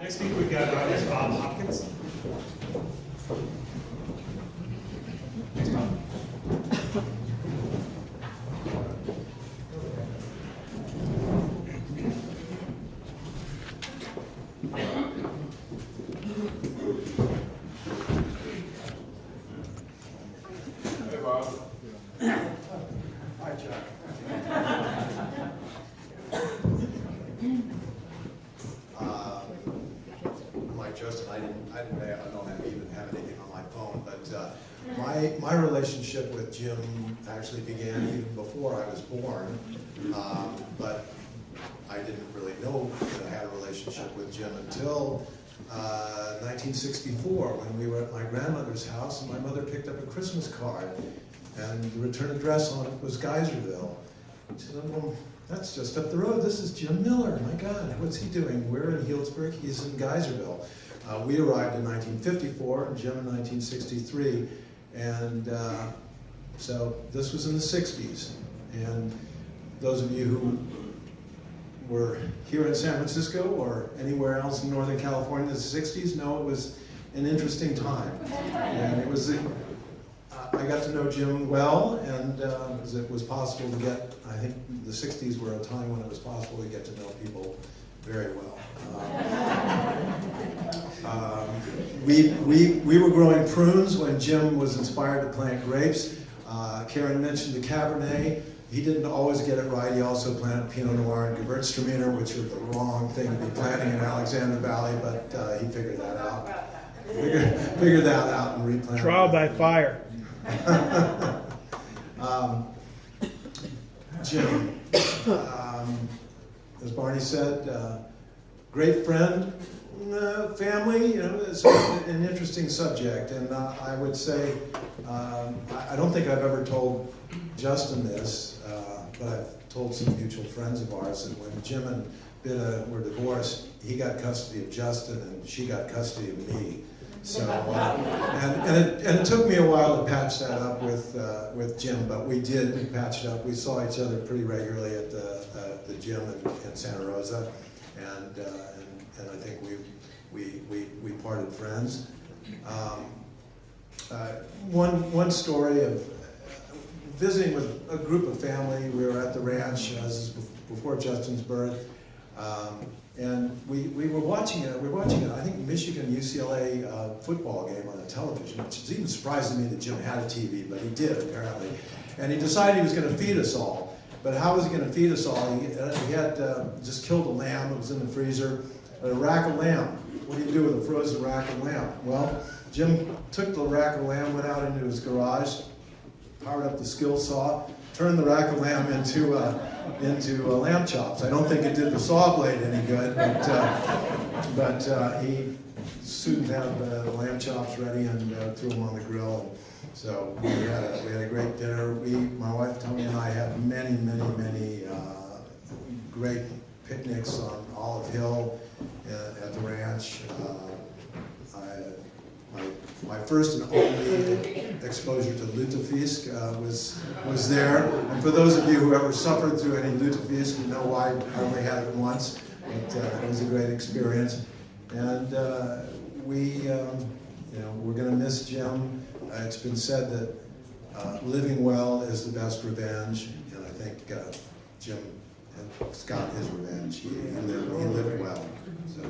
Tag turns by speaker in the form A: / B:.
A: Next speaker we got is Bob Hopkins. Thanks, Bob.
B: Hey, Bob.
C: Hi, Chuck. Like Justin, I don't even have anything on my phone, but my relationship with Jim actually began even before I was born. But I didn't really know that I had a relationship with Jim until 1964, when we were at my grandmother's house and my mother picked up a Christmas card and the return address on it was Geyserville. She said, well, that's just up the road. This is Jim Miller. My God, what's he doing? We're in Healdsburg. He's in Geyserville. We arrived in 1954 and Jim in 1963. And so this was in the 60s. And those of you who were here in San Francisco or anywhere else in Northern California in the 60s know it was an interesting time. And it was I got to know Jim well, and it was possible to get, I think the 60s were a time when it was possible to get to know people very well. We were growing prunes when Jim was inspired to plant grapes. Karen mentioned the Cabernet. He didn't always get it right. He also planted Pinot Noir and Gewürztraminer, which are the wrong thing to be planting in Alexander Valley, but he figured that out. Figured that out and replanted.
D: Trial by fire.
C: Jim, as Barney said, great friend, family, you know, it's an interesting subject. And I would say, I don't think I've ever told Justin this, but I've told some mutual friends of ours that when Jim and Bitta were divorced, he got custody of Justin and she got custody of me. So, and it took me a while to patch that up with Jim, but we did patch it up. We saw each other pretty regularly at the gym in Santa Rosa, and I think we parted friends. One story of visiting with a group of family. We were at the ranch before Justin's birth. And we were watching it. I think Michigan UCLA football game on the television, which is even surprising me that Jim had a TV, but he did apparently. And he decided he was going to feed us all. But how was he going to feed us all? He had just killed a lamb that was in the freezer, a rack of lamb. What do you do with a frozen rack of lamb? Well, Jim took the rack of lamb, went out into his garage, powered up the skill saw, turned the rack of lamb into lamb chops. I don't think it did the saw blade any good, but he soon had the lamb chops ready and threw them on the grill. So we had a great dinner. My wife Tony and I had many great picnics on Olive Hill at the ranch. My first and only exposure to lutefisk was there. And for those of you who ever suffered through any lutefisk, you know why I only had it once. But it was a great experience. And we're going to miss Jim. It's been said that living well is the best revenge, and I think Jim got his revenge. He lived well. So.